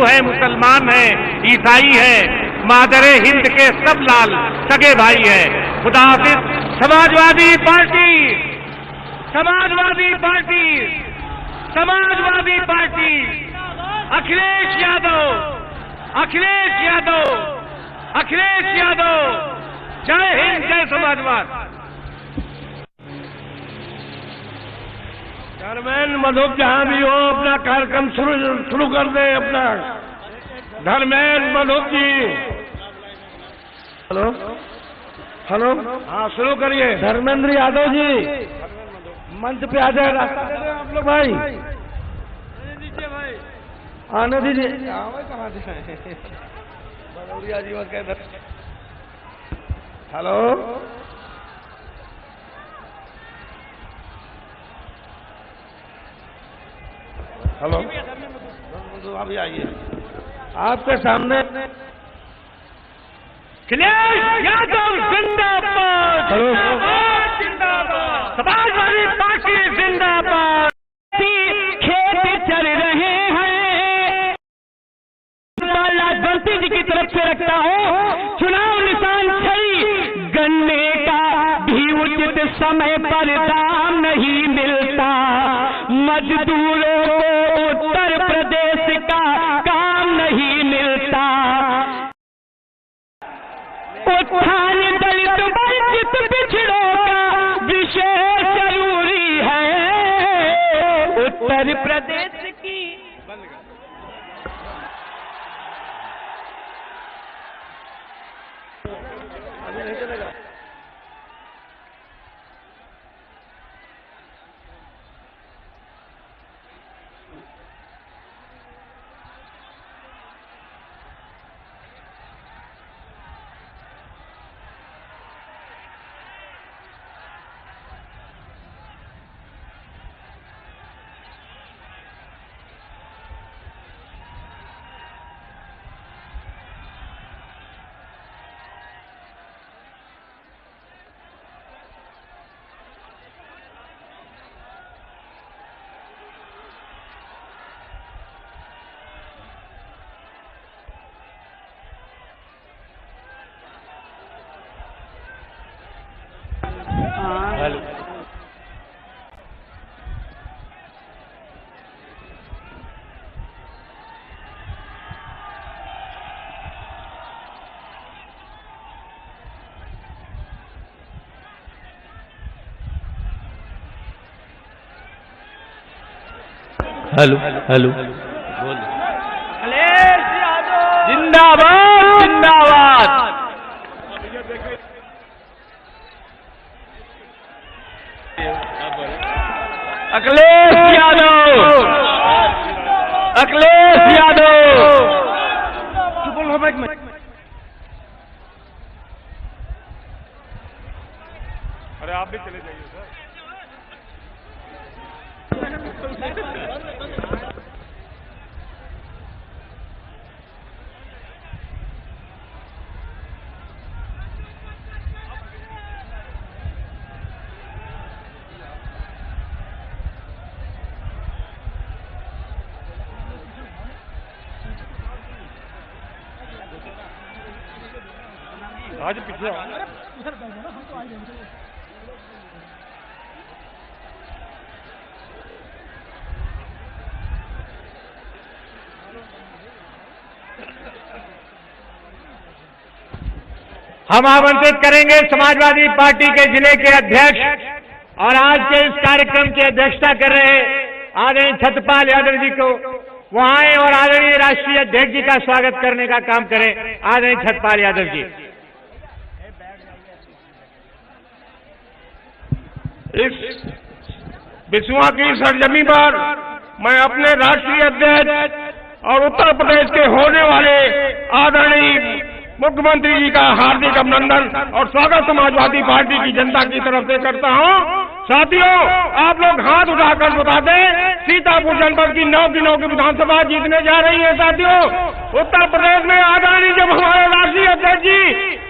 हिंदू है, मुसलमान है, ईसाई है, मादरे हिंद के सब लाल सगे भाई है। खुदा हाफिज। समाजवादी पार्टी, समाजवादी पार्टी, समाजवादी पार्टी, अखिलेश यादव, अखिलेश यादव, अखिलेश यादव। जय हिंद, जय समाजवाद। धर्मेंद्र मधुप जहां भी हो अपना कार्यक्रम शुरू कर दे अपना। धर्मेंद्र मधुप जी। हेलो हेलो, हाँ शुरू करिए। धर्मेंद्र यादव जी मंच पे आ जाए, रास्ता दे दें आप लोग भाई, आने दीजिए। कहाँ बदौरिया जी वह। हेलो हेलो, अभी आइए आपके सामने। अखिलेश यादव जिंदाबाद, जिंदाबाद, समाजवादी पार्टी जिंदाबाद। खेत चल रहे हैं, लालबंती जी की तरफ से रखता हूँ चुनाव निशान छड़ी। गन्ने का भी उचित समय पर दाम नहीं मिलता, मजदूरों को उत्तर प्रदेश का काम नहीं मिलता। उत्थान दलित वंचित पिछड़ों का विशेष जरूरी है। उत्तर प्रदेश की हेलो हेलो, अखिलेश यादव जिंदाबाद, जिंदाबाद। अखिलेश यादव, अखिलेश यादव। अरे आप भी चले जाइए सर। आज पीछे हम आमंत्रित करेंगे समाजवादी पार्टी के जिले के अध्यक्ष और आज के इस कार्यक्रम की अध्यक्षता कर रहे आदरणीय छत्रपाल यादव जी को वो आए और आदरणीय राष्ट्रीय अध्यक्ष जी का स्वागत करने का काम करें। आदरणीय छत्रपाल यादव जी। इस बिस्वा की सरजमी पर मैं अपने राष्ट्रीय अध्यक्ष और उत्तर प्रदेश के होने वाले आदरणीय मुख्यमंत्री जी का हार्दिक अभिनंदन और स्वागत समाजवादी पार्टी की जनता की तरफ से करता हूं। साथियों, आप लोग हाथ उठाकर बता दें सीतापुर जनपद की 9 की 9 की विधानसभा जीतने जा रही है। साथियों, उत्तर प्रदेश में आदरणीय जब हमारे राष्ट्रीय अध्यक्ष जी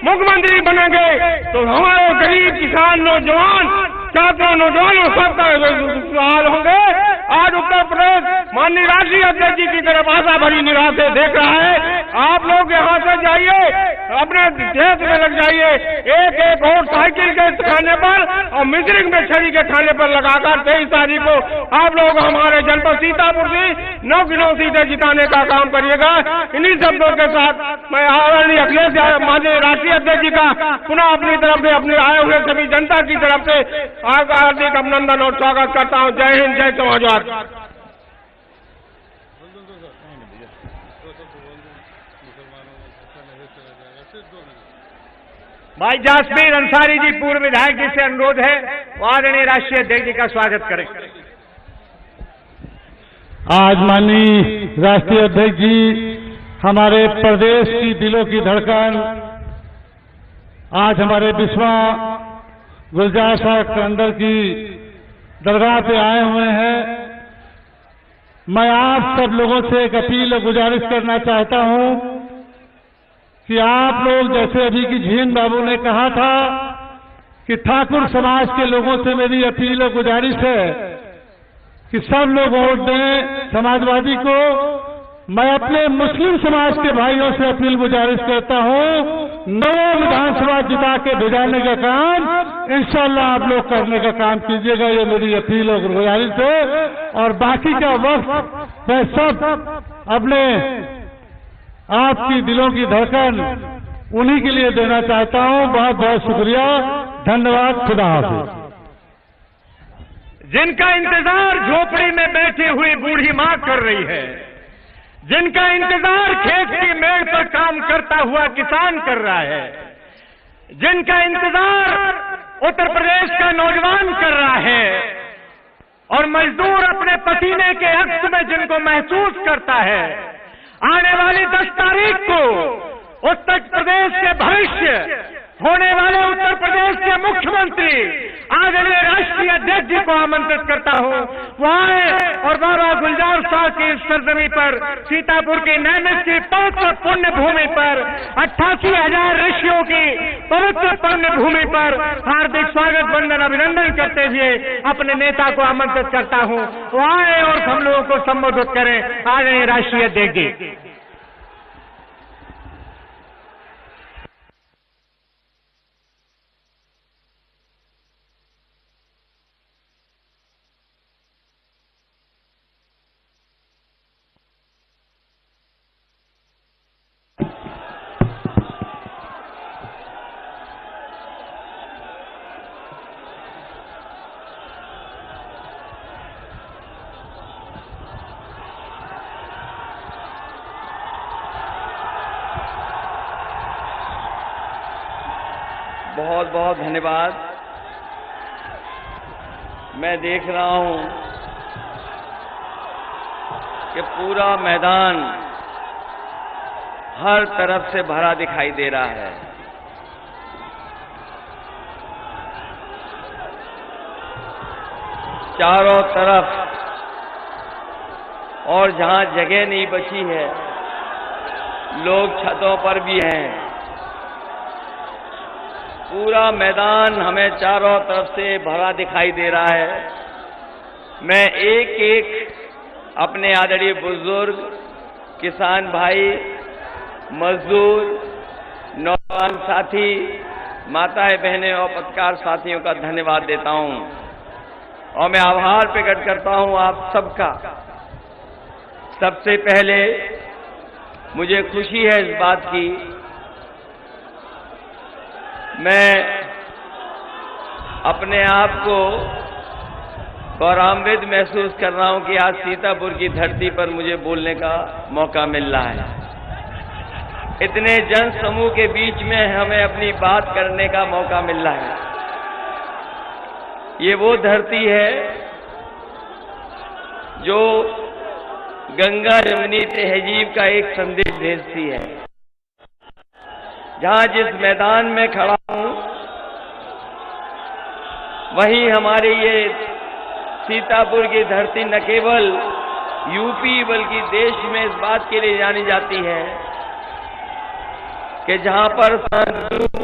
मुख्यमंत्री बनेंगे तो हमारे गरीब किसान, नौजवान, छात्रों, नौजवानों सबका सवाल होंगे। आज उत्तर प्रदेश माननीय राष्ट्रीय अध्यक्ष जी की तरफ आशा भरी निगाह से देख रहा है। आप लोग यहाँ से जाइए, अपने खेत में लग जाइए, एक एक वोट साइकिल के खाने पर और मिश्रिक में छड़ी के खाने पर लगाकर 23 तारीख को आप लोग हमारे जनपद सीतापुर से 9 की 9 सीटें जिताने का काम करिएगा। इन्हीं शब्दों के साथ मैं आदरणीय अखिलेश माननीय राष्ट्रीय अध्यक्ष जी का पुनः अपनी तरफ से, अपने आए हुए सभी जनता की तरफ से हार्दिक अभिनंदन और स्वागत करता हूँ। जय हिंद, जय समाजवाद। भाई जासमीर अंसारी जी पूर्व विधायक जी से अनुरोध है वो आदरणीय राष्ट्रीय अध्यक्ष जी का स्वागत करें। आज माननीय राष्ट्रीय अध्यक्ष जी हमारे प्रदेश की दिलों की धड़कन, आज हमारे बिस्वा गुलजार साहब के अंदर की दरगाह पे आए हुए हैं। मैं आप सब लोगों से एक अपील और गुजारिश करना चाहता हूं कि आप लोग, जैसे अभी की झीन बाबू ने कहा था कि ठाकुर समाज के लोगों से मेरी अपील और गुजारिश है कि सब लोग वोट दें समाजवादी को। मैं अपने मुस्लिम समाज के भाइयों से अपील गुजारिश करता हूं, नए विधानसभा जिता के भेजाने का काम इंशाल्लाह आप लोग करने का काम कीजिएगा। ये मेरी अपील और गुजारिश है। और बाकी का वक्त मैं सब अपने आपकी दिलों की धड़कन उन्हीं के लिए देना चाहता हूं। बहुत बहुत शुक्रिया, धन्यवाद, खुदा हाफिज। जिनका इंतजार झोपड़ी में बैठी हुई बूढ़ी माँ कर रही है, जिनका इंतजार खेत की मेड़ पर काम करता हुआ किसान कर रहा है, जिनका इंतजार उत्तर प्रदेश का नौजवान कर रहा है और मजदूर अपने पसीने के अक्स में जिनको महसूस करता है, आने वाली 10 तारीख को उत्तर प्रदेश के भविष्य होने वाले उत्तर प्रदेश के मुख्यमंत्री आदरणीय राष्ट्रीय अध्यक्ष जी को आमंत्रित करता हूं। वो आए और बाबा गुलजार साहब की सरजमी पर, सीतापुर की नैमिष की पवित्र पुण्य भूमि पर, 88,000 ऋषियों की पवित्र पुण्य भूमि पर हार्दिक स्वागत, वंदन, अभिनंदन करते हुए अपने नेता को आमंत्रित करता हूं। वो आए और हम लोगों को संबोधित करें। आदरणीय राष्ट्रीय अध्यक्ष जी। बहुत बहुत धन्यवाद। मैं देख रहा हूं कि पूरा मैदान हर तरफ से भरा दिखाई दे रहा है। चारों तरफ, और जहां जगह नहीं बची है लोग छतों पर भी हैं। पूरा मैदान हमें चारों तरफ से भरा दिखाई दे रहा है। मैं एक एक अपने आदरणीय बुजुर्ग, किसान भाई, मजदूर, नौजवान साथी, माताएं बहनें और पत्रकार साथियों का धन्यवाद देता हूं और मैं आभार प्रकट करता हूं आप सबका। सबसे पहले मुझे खुशी है इस बात की, मैं अपने आप को गौरवान्वित महसूस कर रहा हूं कि आज सीतापुर की धरती पर मुझे बोलने का मौका मिल रहा है। इतने जन समूह के बीच में हमें अपनी बात करने का मौका मिल रहा है। ये वो धरती है जो गंगा जमुनी तहजीब का एक संदेश भेजती है। जहां जिस मैदान में खड़ा हूं वहीं हमारी ये सीतापुर की धरती न केवल यूपी बल्कि देश में इस बात के लिए जानी जाती है कि जहां पर संत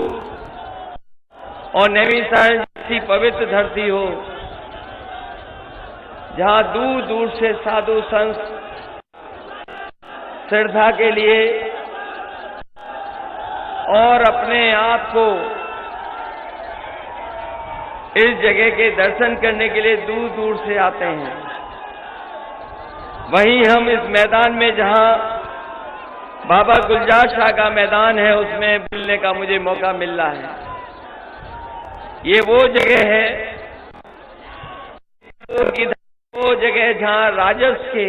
और नैमिषारण्य जैसी पवित्र धरती हो, जहां दूर दूर से साधु संत श्रद्धा के लिए और अपने आप को इस जगह के दर्शन करने के लिए दूर दूर से आते हैं। वहीं हम इस मैदान में जहां बाबा गुलजार शाह का मैदान है, उसमें मिलने का मुझे मौका मिल रहा है। ये वो जगह है, वो जगह जहां राजस्व के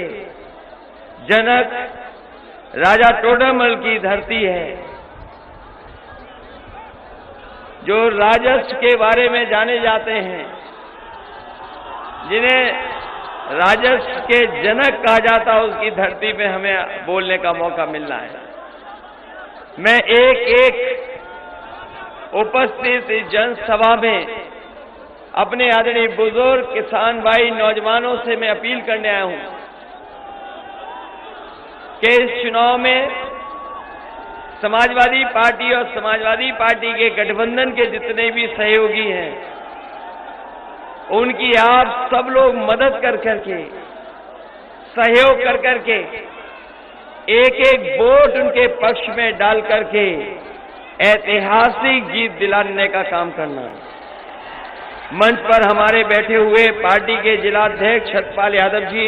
जनक राजा टोडरमल की धरती है, जो राजस्व के बारे में जाने जाते हैं, जिन्हें राजस्व के जनक कहा जाता है, उसकी धरती पे हमें बोलने का मौका मिल रहा है। मैं एक एक उपस्थित इस जनसभा में अपने आदरणीय बुजुर्ग किसान भाई नौजवानों से मैं अपील करने आया हूं कि इस चुनाव में समाजवादी पार्टी और समाजवादी पार्टी के गठबंधन के जितने भी सहयोगी हैं, उनकी आप सब लोग मदद कर करके, सहयोग कर करके एक एक वोट उनके पक्ष में डाल करके ऐतिहासिक जीत दिलाने का काम करना है। मंच पर हमारे बैठे हुए पार्टी के जिलाध्यक्ष सतपाल यादव जी,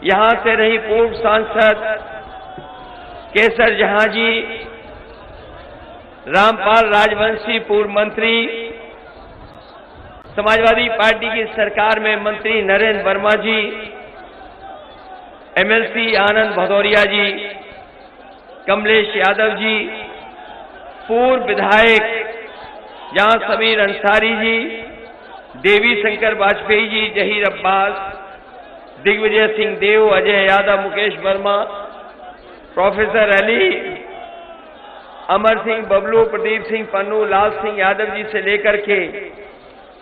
यहां से रही पूर्व सांसद केसर जहां जी, रामपाल राजवंशी पूर्व मंत्री, समाजवादी पार्टी की सरकार में मंत्री नरेंद्र वर्मा जी, एमएलसी आनंद भदौरिया जी, कमलेश यादव जी, पूर्व विधायक जहां समीर अंसारी जी, देवी शंकर वाजपेयी जी, जहीर अब्बास, दिग्विजय सिंह देव, अजय यादव, मुकेश वर्मा, प्रोफेसर अली, अमर सिंह बबलू, प्रदीप सिंह पन्नू, लाल सिंह यादव जी से लेकर के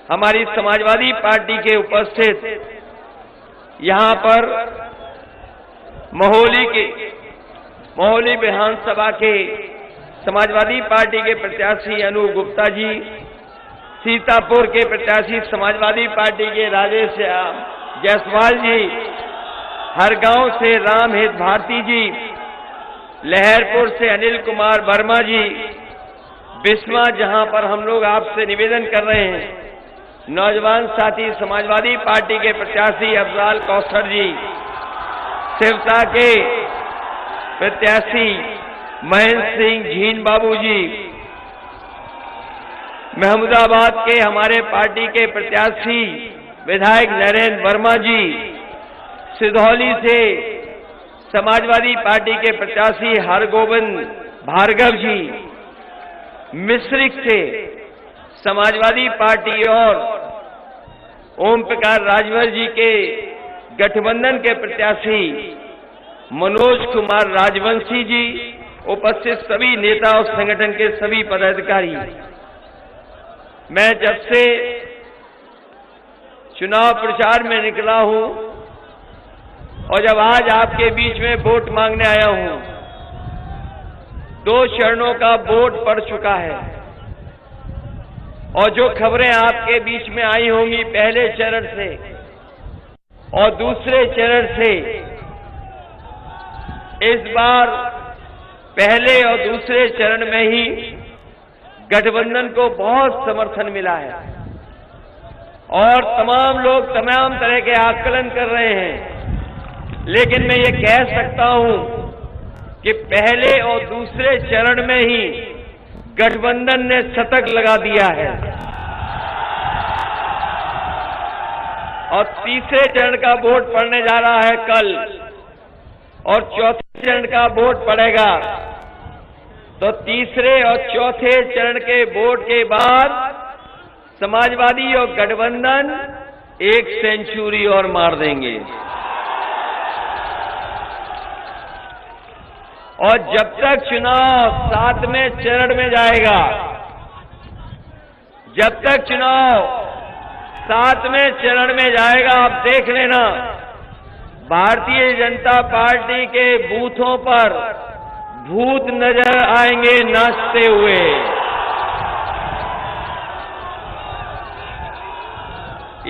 हमारी समाजवादी पार्टी के उपस्थित यहां पर मोहली विधानसभा के समाजवादी पार्टी के प्रत्याशी अनूप गुप्ता जी, सीतापुर के प्रत्याशी समाजवादी पार्टी के राजेश जायसवाल जी, हरगांव से रामहित भारती जी, लहरपुर से अनिल कुमार वर्मा जी, बिस्वा जहां पर हम लोग आपसे निवेदन कर रहे हैं, नौजवान साथी समाजवादी पार्टी के प्रत्याशी अफजाल कौसर जी, शिवता के प्रत्याशी महेंद्र सिंह झीन बाबू जी, महमूदाबाद के हमारे पार्टी के प्रत्याशी विधायक नरेंद्र वर्मा जी, सिधौली से समाजवादी पार्टी के प्रत्याशी हरगोविंद भार्गव जी, मिश्रिख से समाजवादी पार्टी और ओम प्रकाश राजभर जी के गठबंधन के प्रत्याशी मनोज कुमार राजवंशी जी, उपस्थित सभी नेता और संगठन के सभी पदाधिकारी, मैं जब से चुनाव प्रचार में निकला हूं और जब आज आपके बीच में वोट मांगने आया हूं, 2 चरणों का वोट पड़ चुका है और जो खबरें आपके बीच में आई होंगी पहले चरण से और दूसरे चरण से, इस बार पहले और दूसरे चरण में ही गठबंधन को बहुत समर्थन मिला है और तमाम लोग तमाम तरह के आकलन कर रहे हैं, लेकिन मैं ये कह सकता हूं कि पहले और दूसरे चरण में ही गठबंधन ने शतक लगा दिया है और तीसरे चरण का वोट पड़ने जा रहा है कल और चौथे चरण का वोट पड़ेगा। तो तीसरे और चौथे चरण के वोट के बाद समाजवादी और गठबंधन 1 सेंचुरी और मार देंगे और जब तक चुनाव 7वें चरण में जाएगा, जब तक चुनाव 7वें चरण में जाएगा, आप देख लेना भारतीय जनता पार्टी के बूथों पर भूत नजर आएंगे नाचते हुए।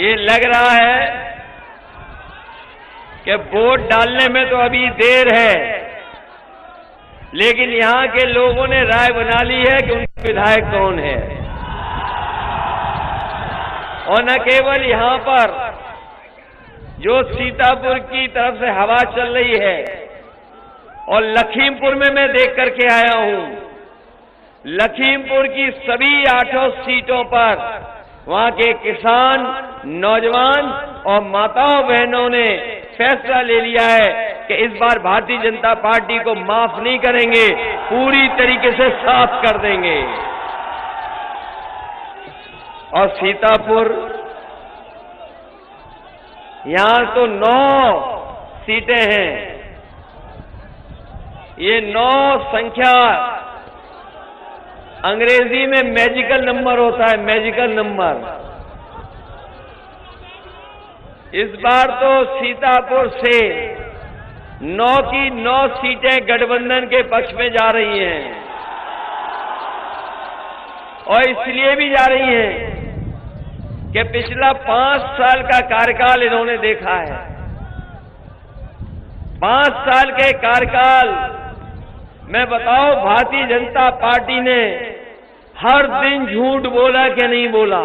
ये लग रहा है कि वोट डालने में तो अभी देर है, लेकिन यहां के लोगों ने राय बना ली है कि उनके विधायक कौन है। और न केवल यहां पर जो सीतापुर की तरफ से हवा चल रही है, और लखीमपुर में मैं देख करके आया हूं, लखीमपुर की सभी 8 सीटों पर वहां के किसान, नौजवान और माताओं बहनों ने फैसला ले लिया है कि इस बार भारतीय जनता पार्टी को माफ नहीं करेंगे, पूरी तरीके से साफ कर देंगे। और सीतापुर, यहां तो 9 सीटें हैं। ये 9 संख्या अंग्रेजी में मैजिकल नंबर होता है, मैजिकल नंबर। इस बार तो सीतापुर से 9 की 9 सीटें गठबंधन के पक्ष में जा रही हैं, और इसलिए भी जा रही हैं कि पिछला 5 साल का कार्यकाल इन्होंने देखा है। 5 साल के कार्यकाल मैं बताओ, भारतीय जनता पार्टी ने हर दिन झूठ बोला कि नहीं बोला।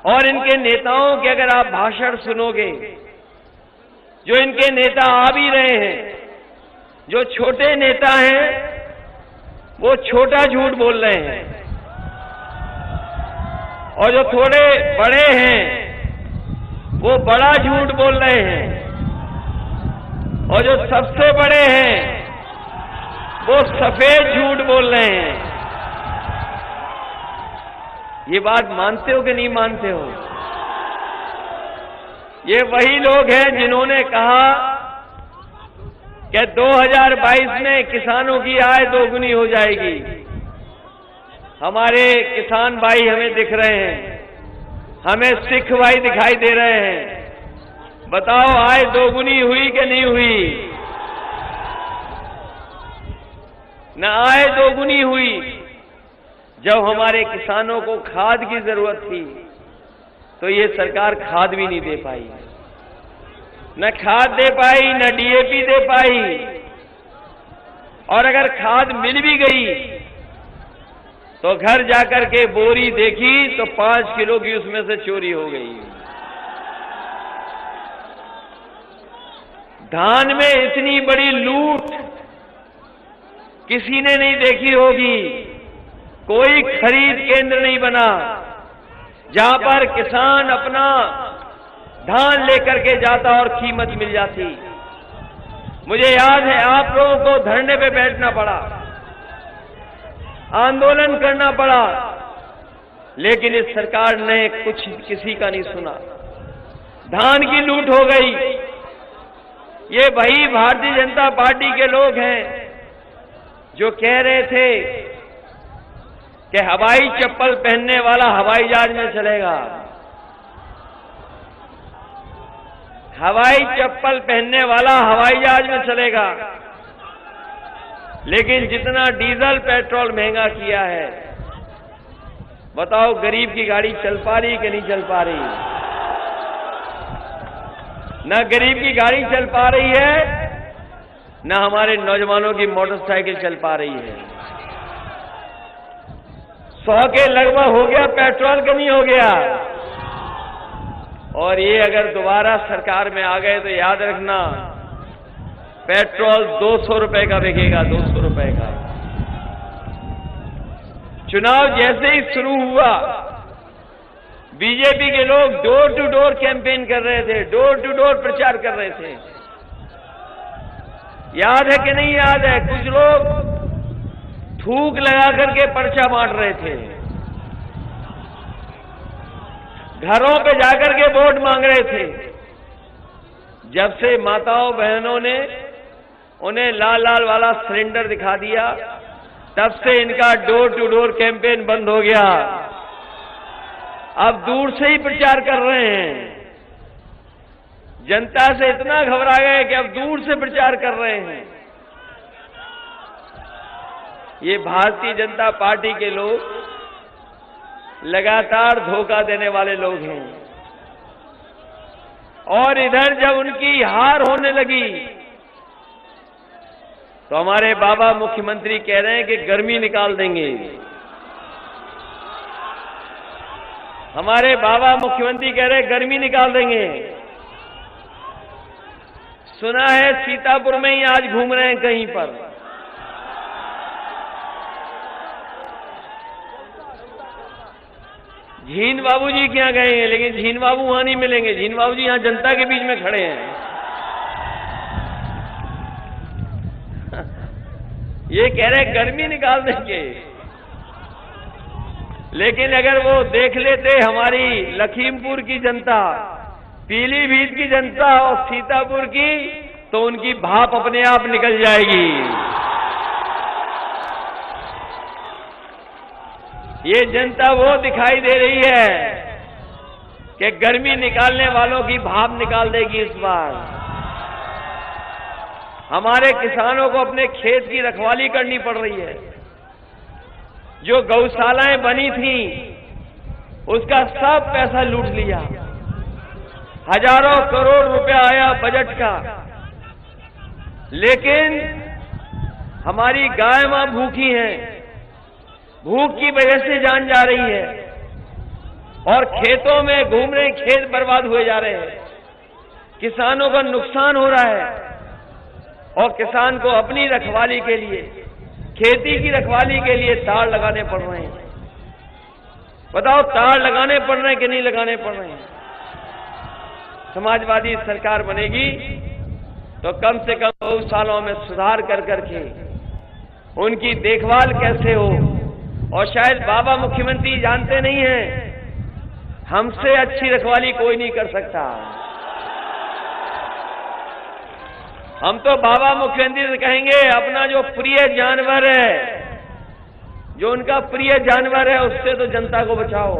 और इनके नेताओं के अगर आप भाषण सुनोगे, जो इनके नेता आ भी रहे हैं, जो छोटे नेता हैं वो छोटा झूठ बोल रहे हैं, और जो थोड़े बड़े हैं वो बड़ा झूठ बोल रहे हैं, और जो सबसे बड़े हैं वो सफेद झूठ बोल रहे हैं। ये बात मानते हो कि नहीं मानते हो? ये वही लोग हैं जिन्होंने कहा कि 2022 में किसानों की आय दोगुनी हो जाएगी। हमारे किसान भाई हमें दिख रहे हैं, हमें सिख भाई दिखाई दे रहे हैं। बताओ, आय दोगुनी हुई कि नहीं हुई? न आय दोगुनी हुई। जब हमारे किसानों को खाद की जरूरत थी तो ये सरकार खाद भी नहीं दे पाई, न खाद दे पाई, न डीएपी दे पाई। और अगर खाद मिल भी गई तो घर जाकर के बोरी देखी तो 5 किलो की उसमें से चोरी हो गई। धान में इतनी बड़ी लूट किसी ने नहीं देखी होगी। कोई खरीद केंद्र नहीं बना जहां पर किसान अपना धान लेकर के जाता और कीमत मिल जाती। मुझे याद है, आप लोगों को धरने पे बैठना पड़ा, आंदोलन करना पड़ा, लेकिन इस सरकार ने किसी का नहीं सुना। धान की लूट हो गई। ये वही भारतीय जनता पार्टी के लोग हैं जो कह रहे थे कि हवाई चप्पल पहनने वाला हवाई जहाज में चलेगा। हवाई चप्पल पहनने वाला हवाई जहाज में चलेगा, लेकिन जितना डीजल पेट्रोल महंगा किया है, बताओ गरीब की गाड़ी चल पा रही कि नहीं चल पा रही? न गरीब की गाड़ी चल पा रही है, न हमारे नौजवानों की मोटरसाइकिल चल पा रही है। 100 के लगभग हो गया पेट्रोल, कि नहीं हो गया? और ये अगर दोबारा सरकार में आ गए तो याद रखना, पेट्रोल 200 रुपए का बिकेगा, 200 रुपए का। चुनाव जैसे ही शुरू हुआ, बीजेपी के लोग डोर टू डोर कैंपेन कर रहे थे, डोर टू डोर प्रचार कर रहे थे। याद है कि नहीं याद है? कुछ लोग थूक लगा करके पर्चा बांट रहे थे, घरों पे जाकर के वोट मांग रहे थे। जब से माताओं बहनों ने उन्हें लाल लाल वाला सिलेंडर दिखा दिया, तब से इनका डोर टू डोर कैंपेन बंद हो गया। अब दूर से ही प्रचार कर रहे हैं। जनता से इतना घबरा गए कि अब दूर से प्रचार कर रहे हैं। ये भारतीय जनता पार्टी के लोग लगातार धोखा देने वाले लोग हैं। और इधर जब उनकी हार होने लगी तो हमारे बाबा मुख्यमंत्री कह रहे हैं कि गर्मी निकाल देंगे। हमारे बाबा मुख्यमंत्री कह रहे हैं गर्मी निकाल देंगे। सुना है सीतापुर में ही आज घूम रहे हैं कहीं पर। झीन बाबू जी के यहाँ गए हैं, लेकिन झीन बाबू वहां नहीं मिलेंगे। झीन बाबू जी यहाँ जनता के बीच में खड़े हैं। ये कह रहे हैं गर्मी निकाल देंगे, लेकिन अगर वो देख लेते हमारी लखीमपुर की जनता, पीलीभीत की जनता और सीतापुर की, तो उनकी भाप अपने आप निकल जाएगी। ये जनता वो दिखाई दे रही है कि गर्मी निकालने वालों की भाप निकाल देगी इस बार। हमारे किसानों को अपने खेत की रखवाली करनी पड़ रही है। जो गौशालाएं बनी थी उसका सब पैसा लूट लिया। हजारों करोड़ रुपया आया बजट का, लेकिन हमारी गाय मां भूखी हैं। भूख की वजह से जान जा रही है और खेतों में घूम रहे, खेत बर्बाद हुए जा रहे हैं। किसानों का नुकसान हो रहा है और किसान को अपनी रखवाली के लिए, खेती की रखवाली के लिए तार लगाने पड़ रहे हैं। बताओ, तार लगाने पड़ रहे हैं कि नहीं लगाने पड़ रहे हैं? समाजवादी सरकार बनेगी तो कम से कम 2 सालों में सुधार कर करके उनकी देखभाल कैसे हो। और शायद बाबा मुख्यमंत्री जानते नहीं हैं, हमसे अच्छी रखवाली कोई नहीं कर सकता। हम तो बाबा मुख्यमंत्री से कहेंगे अपना जो प्रिय जानवर है, जो उनका प्रिय जानवर है, उससे तो जनता को बचाओ।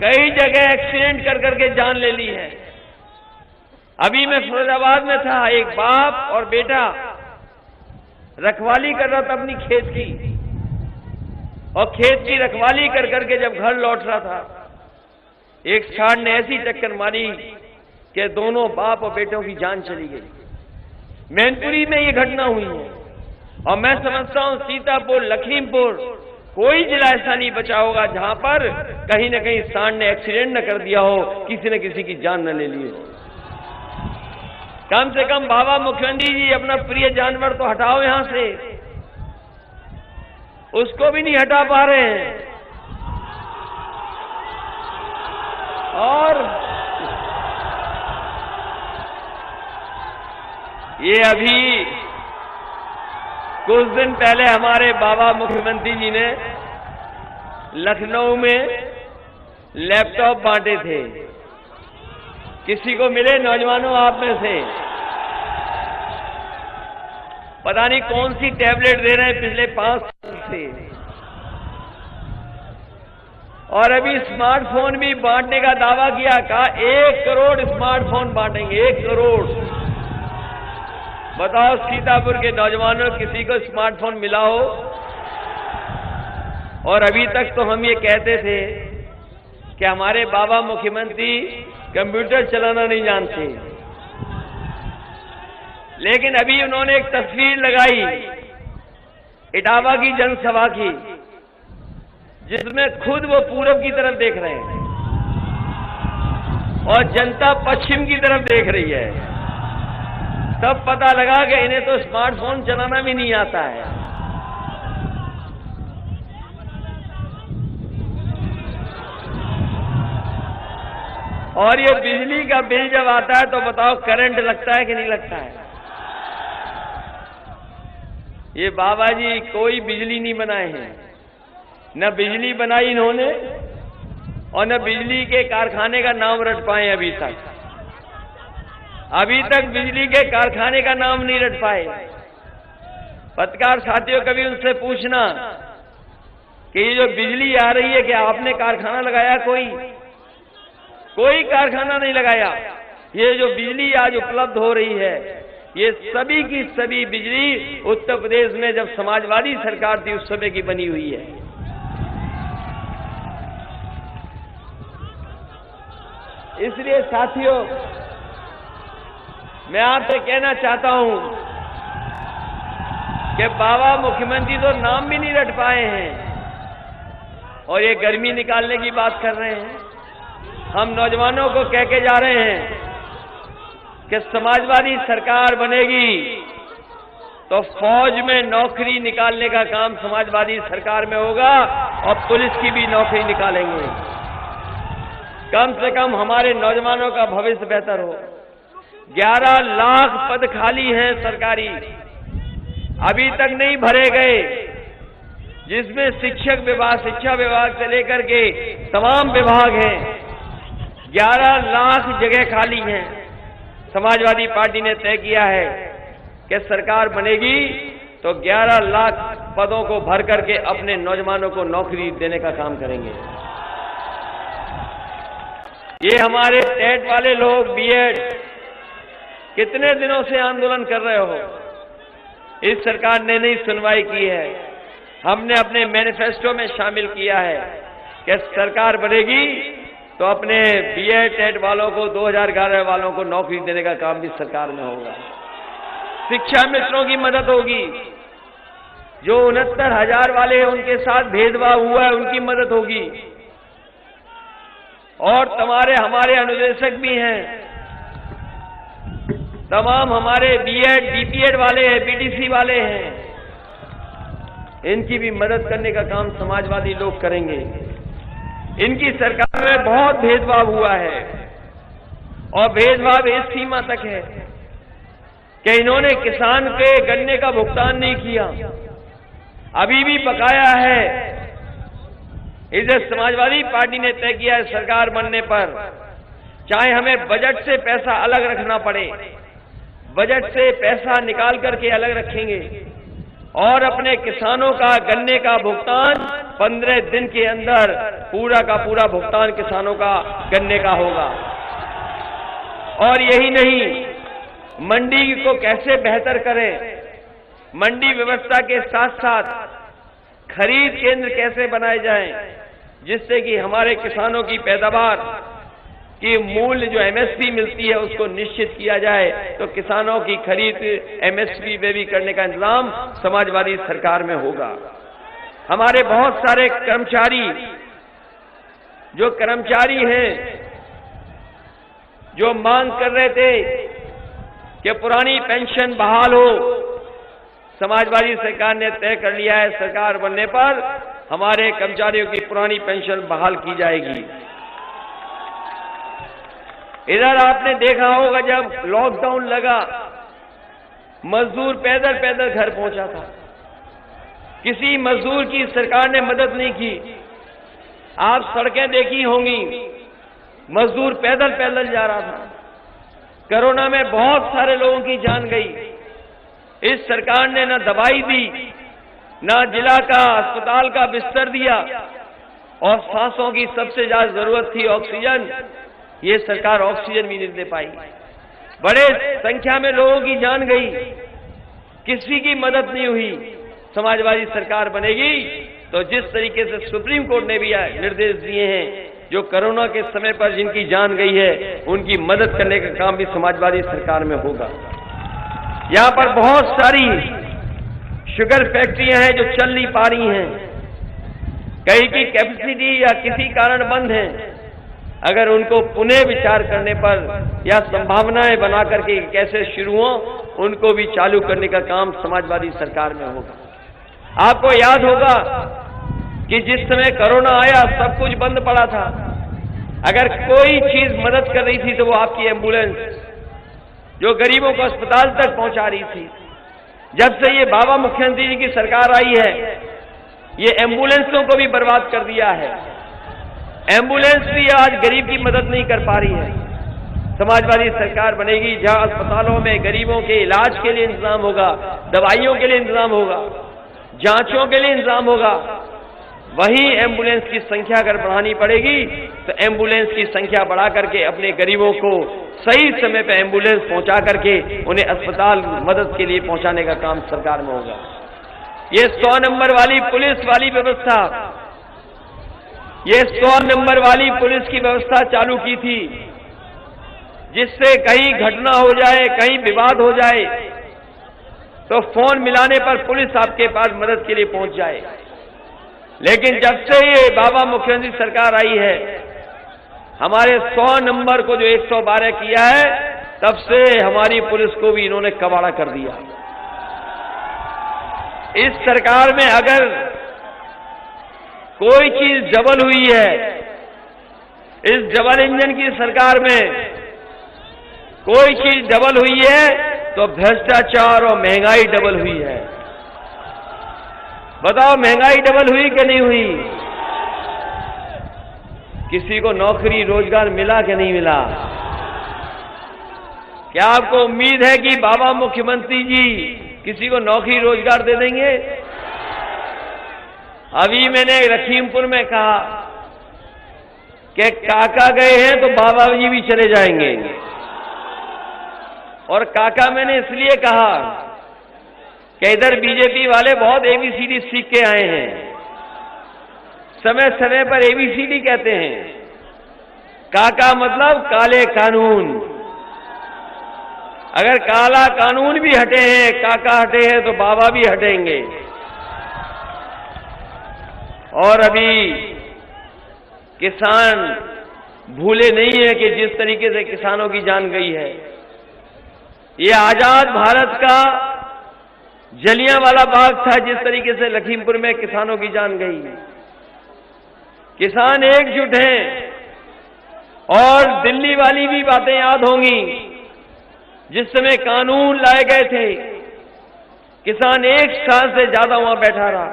कई जगह एक्सीडेंट कर करके जान ले ली है। अभी मैं फिरोजाबाद में था, एक बाप और बेटा रखवाली कर रहा था अपनी खेत की, और खेत की रखवाली कर करके जब घर लौट रहा था, एक सांड ने ऐसी टक्कर मारी कि दोनों बाप और बेटों की जान चली गई। मैनपुरी में ये घटना हुई है और मैं समझता हूं सीतापुर, लखीमपुर, कोई जिला ऐसा नहीं बचा होगा जहां पर कहीं न कहीं सांड ने एक्सीडेंट न कर दिया हो, किसी न किसी की जान न ले ली हो। कम से कम बाबा मुख्यमंत्री जी अपना प्रिय जानवर तो हटाओ यहां से, उसको भी नहीं हटा पा रहे हैं। और ये अभी कुछ दिन पहले हमारे बाबा मुख्यमंत्री जी ने लखनऊ में लैपटॉप बांटे थे। किसी को मिले नौजवानों आप में से? पता नहीं कौन सी टैबलेट दे रहे हैं पिछले 5 साल से। और अभी स्मार्टफोन भी बांटने का दावा किया, कहा 1 करोड़ स्मार्टफोन बांटेंगे, 1 करोड़। बताओ सीतापुर के नौजवानों किसी को स्मार्टफोन मिला हो? और अभी तक तो हम ये कहते थे कि हमारे बाबा मुख्यमंत्री कंप्यूटर चलाना नहीं जानते, लेकिन अभी उन्होंने एक तस्वीर लगाई इटावा की जनसभा की, जिसमें खुद वो पूरब की तरफ देख रहे हैं और जनता पश्चिम की तरफ देख रही है। तब पता लगा कि इन्हें तो स्मार्टफोन चलाना भी नहीं आता है। और ये बिजली का बिल जब आता है तो बताओ करंट लगता है कि नहीं लगता है? ये बाबा जी कोई बिजली नहीं बनाए हैं, न बिजली बनाई इन्होंने और न बिजली के कारखाने का नाम रट पाए अभी तक। अभी तक बिजली के कारखाने का नाम नहीं रट पाए। पत्रकार साथियों, कभी उनसे पूछना कि ये जो बिजली आ रही है, क्या आपने कारखाना लगाया? कोई कारखाना नहीं लगाया। ये जो बिजली आज उपलब्ध हो रही है, ये सभी की सभी बिजली उत्तर प्रदेश में जब समाजवादी सरकार थी उस समय की बनी हुई है। इसलिए साथियों, मैं आपसे कहना चाहता हूं कि बाबा मुख्यमंत्री तो नाम भी नहीं रट पाए हैं और ये गर्मी निकालने की बात कर रहे हैं। हम नौजवानों को कह के जा रहे हैं कि समाजवादी सरकार बनेगी तो फौज में नौकरी निकालने का काम समाजवादी सरकार में होगा और पुलिस की भी नौकरी निकालेंगे। कम से कम हमारे नौजवानों का भविष्य बेहतर हो। 11 लाख पद खाली हैं सरकारी, अभी तक नहीं भरे गए, जिसमें शिक्षक विभाग, शिक्षा विभाग से लेकर के तमाम विभाग हैं। 11 लाख जगह खाली हैं। समाजवादी पार्टी ने तय किया है कि सरकार बनेगी तो 11 लाख पदों को भर करके अपने नौजवानों को नौकरी देने का काम करेंगे। ये हमारे टेट वाले लोग, बीएड, कितने दिनों से आंदोलन कर रहे हो, इस सरकार ने नहीं सुनवाई की है। हमने अपने मैनिफेस्टो में शामिल किया है कि सरकार बनेगी तो अपने बीएड टेट वालों को, 2011 वालों को नौकरी देने का काम भी सरकार में होगा। शिक्षा मित्रों की मदद होगी, जो 69,000 वाले हैं उनके साथ भेदभाव हुआ है उनकी मदद होगी। और हमारे अनुदेशक भी हैं, तमाम हमारे बीएड, बीपीएड वाले हैं, बीटीसी वाले हैं, इनकी भी मदद करने का काम समाजवादी लोग करेंगे। इनकी सरकार में बहुत भेदभाव हुआ है और भेदभाव इस सीमा तक है कि इन्होंने किसान के गन्ने का भुगतान नहीं किया, अभी भी बकाया है। इसे समाजवादी पार्टी ने तय किया है सरकार बनने पर, चाहे हमें बजट से पैसा अलग रखना पड़े, बजट से पैसा निकाल करके अलग रखेंगे और अपने किसानों का गन्ने का भुगतान 15 दिन के अंदर पूरा का पूरा भुगतान किसानों का गन्ने का होगा। और यही नहीं, मंडी को कैसे बेहतर करें, मंडी व्यवस्था के साथ साथ खरीद केंद्र कैसे बनाए जाएं, जिससे कि हमारे किसानों की पैदावार की मूल्य जो एमएसपी मिलती है उसको निश्चित किया जाए, तो किसानों की खरीद एमएसपी पे भी करने का इंतजाम समाजवादी सरकार में होगा। हमारे बहुत सारे कर्मचारी हैं जो मांग कर रहे थे कि पुरानी पेंशन बहाल हो, समाजवादी सरकार ने तय कर लिया है सरकार बनने पर हमारे कर्मचारियों की पुरानी पेंशन बहाल की जाएगी। इधर आपने देखा होगा जब लॉकडाउन लगा, मजदूर पैदल पैदल घर पहुंचा था, किसी मजदूर की सरकार ने मदद नहीं की। आप सड़कें देखी होंगी, मजदूर पैदल पैदल जा रहा था। कोरोना में बहुत सारे लोगों की जान गई। इस सरकार ने न दवाई दी, न जिला का अस्पताल का बिस्तर दिया, और सांसों की सबसे ज्यादा जरूरत थी ऑक्सीजन, ये सरकार ऑक्सीजन भी नहीं दे पाई। बड़े संख्या में लोगों की जान गई, किसी की मदद नहीं हुई। समाजवादी सरकार बनेगी तो जिस तरीके से सुप्रीम कोर्ट ने भी निर्देश दिए हैं, जो कोरोना के समय पर जिनकी जान गई है उनकी मदद करने का काम भी समाजवादी सरकार में होगा। यहां पर बहुत सारी शुगर फैक्ट्रियां हैं जो चल नहीं पा रही हैं, कहीं की कैपेसिटी या किसी कारण बंद है। अगर उनको पुनः विचार करने पर या संभावनाएं बना करके कैसे शुरू हो, उनको भी चालू करने का काम समाजवादी सरकार में होगा। आपको याद होगा कि जिस समय कोरोना आया सब कुछ बंद पड़ा था, अगर कोई चीज मदद कर रही थी तो वो आपकी एम्बुलेंस, जो गरीबों को अस्पताल तक पहुंचा रही थी। जब से ये बाबा मुख्यमंत्री जी की सरकार आई है, ये एम्बुलेंसों को भी बर्बाद कर दिया है। एम्बुलेंस भी आज गरीब की मदद नहीं कर पा रही है। समाजवादी सरकार बनेगी जहां अस्पतालों में गरीबों के इलाज के लिए इंतजाम होगा, दवाइयों के लिए इंतजाम होगा, जांचों के लिए इंतजाम होगा। वहीं एम्बुलेंस की संख्या अगर बढ़ानी पड़ेगी तो एम्बुलेंस की संख्या बढ़ा करके अपने गरीबों को सही समय पर एम्बुलेंस पहुंचा करके उन्हें अस्पताल मदद के लिए पहुंचाने का काम सरकार में होगा। ये 100 नंबर वाली पुलिस वाली व्यवस्था, ये 100 नंबर वाली पुलिस की व्यवस्था चालू की थी, जिससे कहीं घटना हो जाए, कहीं विवाद हो जाए तो फोन मिलाने पर पुलिस आपके पास मदद के लिए पहुंच जाए। लेकिन जब से ये बाबा मुख्यमंत्री सरकार आई है, हमारे 100 नंबर को जो 112 किया है, तब से हमारी पुलिस को भी इन्होंने कबाड़ा कर दिया। इस सरकार में अगर कोई चीज डबल हुई है, इस डबल इंजन की सरकार में कोई चीज डबल हुई है तो भ्रष्टाचार और महंगाई डबल हुई है। बताओ, महंगाई डबल हुई कि नहीं हुई? किसी को नौकरी रोजगार मिला कि नहीं मिला? क्या आपको उम्मीद है कि बाबा मुख्यमंत्री जी किसी को नौकरी रोजगार दे देंगे? अभी मैंने लखीमपुर में कहा कि काका गए हैं तो बाबा जी भी चले जाएंगे। और काका मैंने इसलिए कहा कि इधर बीजेपी वाले बहुत एबीसीडी सीख के आए हैं, समय समय पर एबीसीडी कहते हैं। काका मतलब काले कानून। अगर काला कानून भी हटे हैं, काका हटे हैं, तो बाबा भी हटेंगे। और अभी किसान भूले नहीं है कि जिस तरीके से किसानों की जान गई है। ये आजाद भारत का जलियांवाला बाग था, जिस तरीके से लखीमपुर में किसानों की जान गई। किसान एकजुट हैं। और दिल्ली वाली भी बातें याद होंगी, जिस समय कानून लाए गए थे, किसान 1 साल से ज्यादा वहां बैठा रहा,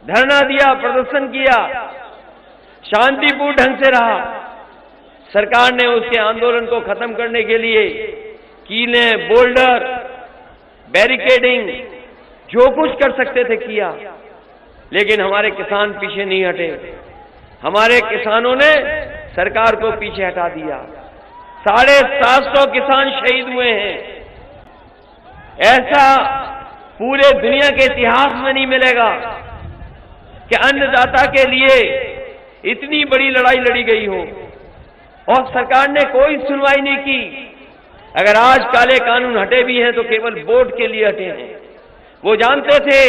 धरना दिया, प्रदर्शन किया, शांतिपूर्ण ढंग से रहा। सरकार ने उसके आंदोलन को खत्म करने के लिए कीलें, बोल्डर, बैरिकेडिंग, जो कुछ कर सकते थे किया। लेकिन हमारे किसान पीछे नहीं हटे। हमारे किसानों ने सरकार को पीछे हटा दिया। 750 किसान शहीद हुए हैं। ऐसा पूरे दुनिया के इतिहास में नहीं मिलेगा कि अन्नदाता के लिए इतनी बड़ी लड़ाई लड़ी गई हो और सरकार ने कोई सुनवाई नहीं की। अगर आज काले कानून हटे भी हैं तो केवल वोट के लिए हटे हैं। वो जानते थे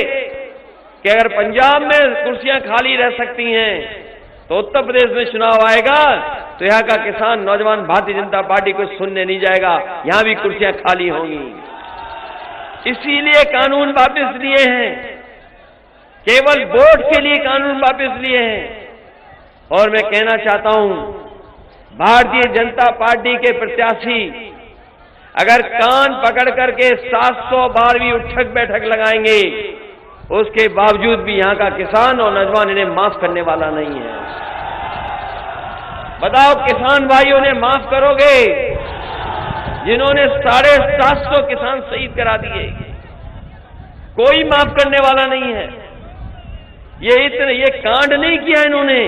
कि अगर पंजाब में कुर्सियां खाली रह सकती हैं तो उत्तर प्रदेश में चुनाव आएगा तो यहां का किसान, नौजवान भारतीय जनता पार्टी को सुनने नहीं जाएगा, यहां भी कुर्सियां खाली होंगी। इसीलिए कानून वापस लिए हैं, केवल वोट के लिए कानून वापस लिए हैं। और मैं कहना चाहता हूं, भारतीय जनता पार्टी के प्रत्याशी अगर कान पकड़ करके 700 बार भी उठक बैठक लगाएंगे, उसके बावजूद भी यहां का किसान और नौजवान इन्हें माफ करने वाला नहीं है। बताओ, किसान भाइयों ने माफ करोगे? जिन्होंने 750 किसान शहीद करा दिए, कोई माफ करने वाला नहीं है। ये कांड नहीं किया इन्होंने,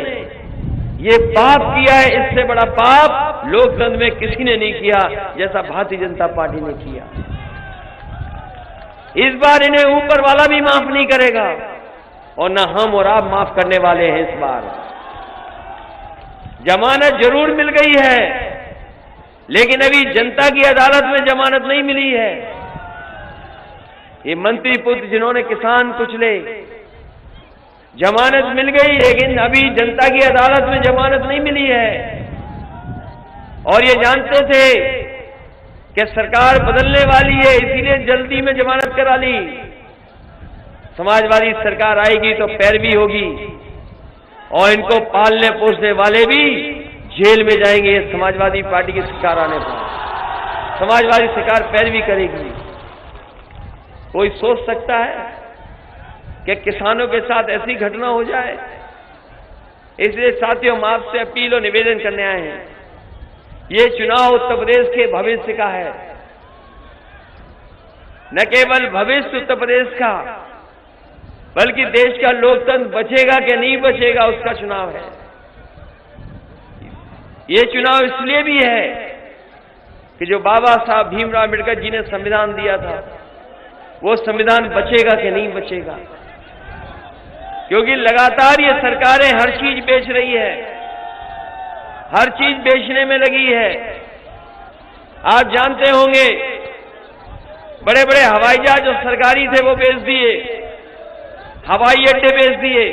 ये पाप किया है। इससे बड़ा पाप लोकतंत्र में किसी ने नहीं किया जैसा भारतीय जनता पार्टी ने किया। इस बार इन्हें ऊपर वाला भी माफ नहीं करेगा और न हम और आप माफ करने वाले हैं। इस बार जमानत जरूर मिल गई है, लेकिन अभी जनता की अदालत में जमानत नहीं मिली है। ये मंत्री पुत्र जिन्होंने किसान कुचले, जमानत मिल गई, लेकिन अभी जनता की अदालत में जमानत नहीं मिली है। और ये जानते थे कि सरकार बदलने वाली है, इसीलिए जल्दी में जमानत करा ली। समाजवादी सरकार आएगी तो पैरवी होगी और इनको पालने पोसने वाले भी जेल में जाएंगे। ये समाजवादी पार्टी की सरकार आने पर समाजवादी सरकार पैरवी करेगी। कोई सोच सकता है कि किसानों के साथ ऐसी घटना हो जाए? इसलिए साथियों, हम आपसे अपील और निवेदन करने आए हैं। ये चुनाव उत्तर प्रदेश के भविष्य का है। न केवल भविष्य उत्तर प्रदेश का, बल्कि देश का लोकतंत्र बचेगा कि नहीं बचेगा उसका चुनाव है। ये चुनाव इसलिए भी है कि जो बाबा साहब भीमराव अम्बेडकर जी ने संविधान दिया था, वो संविधान बचेगा कि नहीं बचेगा। क्योंकि लगातार ये सरकारें हर चीज बेच रही है, हर चीज बेचने में लगी है। आप जानते होंगे बड़े बड़े हवाई जहाज जो सरकारी थे वो बेच दिए, हवाई अड्डे बेच दिए,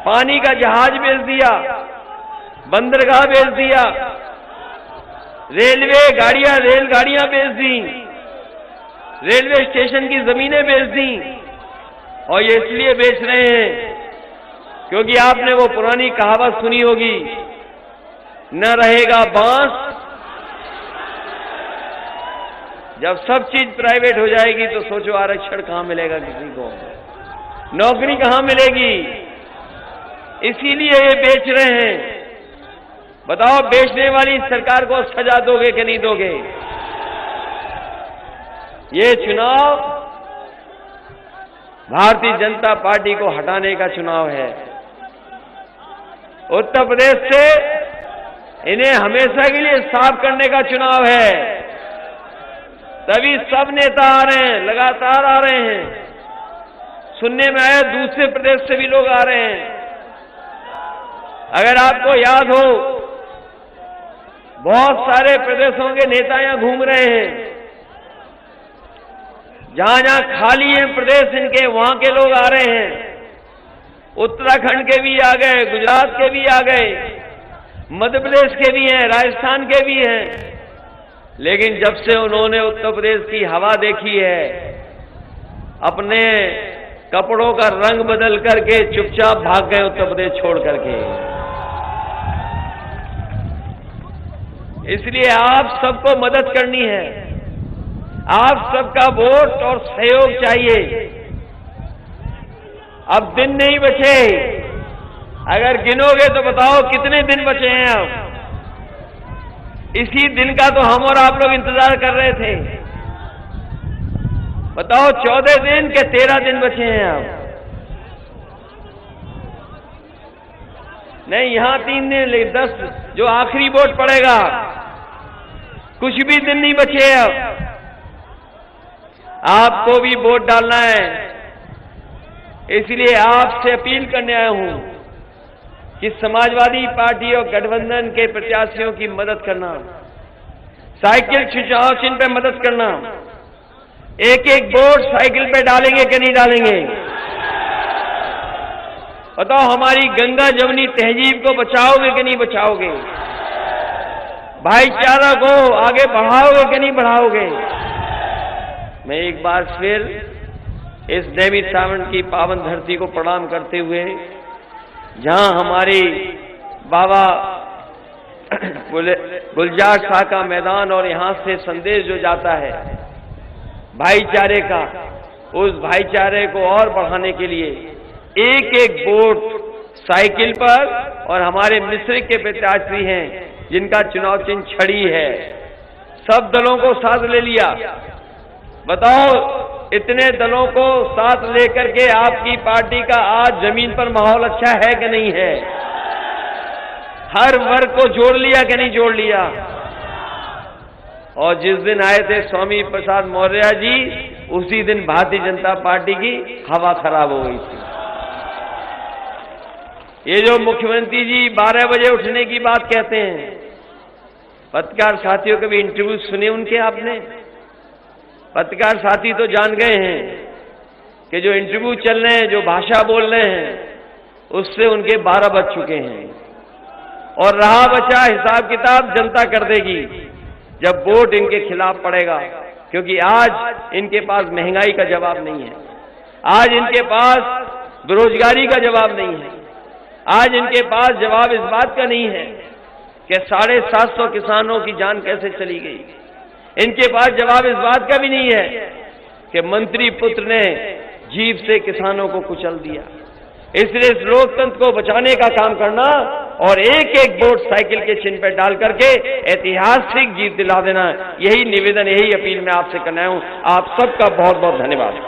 पानी का जहाज बेच दिया, बंदरगाह बेच दिया, रेलवे गाड़ियां रेलगाड़ियां बेच दी, रेलवे स्टेशन की जमीनें बेच दी। और ये इसलिए बेच रहे हैं क्योंकि आपने वो पुरानी कहावत सुनी होगी, न रहेगा बांस, जब सब चीज प्राइवेट हो जाएगी तो सोचो आरक्षण कहां मिलेगा किसी को, नौकरी कहां मिलेगी। इसीलिए ये बेच रहे हैं। बताओ बेचने वाली सरकार को सजा दोगे कि नहीं दोगे? ये चुनाव भारतीय जनता पार्टी को हटाने का चुनाव है। उत्तर प्रदेश से इन्हें हमेशा के लिए साफ करने का चुनाव है। तभी सब नेता आ रहे हैं, लगातार आ रहे हैं। सुनने में आया दूसरे प्रदेश से भी लोग आ रहे हैं। अगर आपको याद हो, बहुत सारे प्रदेशों के नेता यहां घूम रहे हैं। जहां जहां खाली हैं प्रदेश इनके, वहां के लोग आ रहे हैं। उत्तराखंड के भी आ गए, गुजरात के भी आ गए, मध्य प्रदेश के भी हैं, राजस्थान के भी हैं। लेकिन जब से उन्होंने उत्तर प्रदेश की हवा देखी है, अपने कपड़ों का रंग बदल करके चुपचाप भाग गए उत्तर प्रदेश छोड़ करके। इसलिए आप सबको मदद करनी है, आप सबका वोट और सहयोग चाहिए। अब दिन नहीं बचे, अगर गिनोगे तो बताओ कितने दिन बचे हैं अब। इसी दिन का तो हम और आप लोग इंतजार कर रहे थे। बताओ 14 दिन के 13 दिन बचे हैं अब। नहीं, यहां 3 दिन, लेकिन 10 जो आखिरी वोट पड़ेगा, कुछ भी दिन नहीं बचे अब। आपको भी वोट डालना है। इसलिए आपसे अपील करने आया हूं कि समाजवादी पार्टी और गठबंधन के प्रत्याशियों की मदद करना, साइकिल चुनाव चिन्ह पे मदद करना। एक एक वोट साइकिल पे डालेंगे कि नहीं डालेंगे? बताओ हमारी गंगा जमुनी तहजीब को बचाओगे कि नहीं बचाओगे? भाईचारा को आगे बढ़ाओगे कि नहीं बढ़ाओगे? मैं एक बार फिर इस देवी सावन की पावन धरती को प्रणाम करते हुए, जहां हमारे बाबा गुलजार शाह का मैदान और यहां से संदेश जो जाता है भाईचारे का, उस भाईचारे को और बढ़ाने के लिए एक एक वोट साइकिल पर, और हमारे मिश्रिक के प्रत्याशी हैं जिनका चुनाव चिन्ह छड़ी है, सब दलों को साथ ले लिया। बताओ इतने दलों को साथ लेकर के आपकी पार्टी का आज जमीन पर माहौल अच्छा है कि नहीं है? हर वर्ग को जोड़ लिया कि नहीं जोड़ लिया? और जिस दिन आए थे स्वामी प्रसाद मौर्य जी, उसी दिन भारतीय जनता पार्टी की हवा खराब हो गई थी। ये जो मुख्यमंत्री जी 12 बजे उठने की बात कहते हैं, पत्रकार साथियों के भी इंटरव्यू सुने उनके आपने? पत्रकार साथी तो जान गए हैं कि जो इंटरव्यू चल रहे हैं, जो भाषा बोल रहे हैं, उससे उनके 12 बज चुके हैं। और रहा बचा हिसाब किताब जनता कर देगी जब वोट इनके खिलाफ पड़ेगा, क्योंकि आज इनके पास महंगाई का जवाब नहीं है, आज इनके पास बेरोजगारी का जवाब नहीं है, आज इनके पास जवाब इस बात का नहीं है कि 750 किसानों की जान कैसे चली गई। इनके पास जवाब इस बात का भी नहीं है कि मंत्री पुत्र ने जीभ से किसानों को कुचल दिया। इसलिए इस लोकतंत्र को बचाने का काम करना और एक एक वोट साइकिल के चिन्ह पर डाल करके ऐतिहासिक जीत दिला देना, यही निवेदन, यही अपील मैं आपसे करना हूं। आप सबका बहुत बहुत धन्यवाद।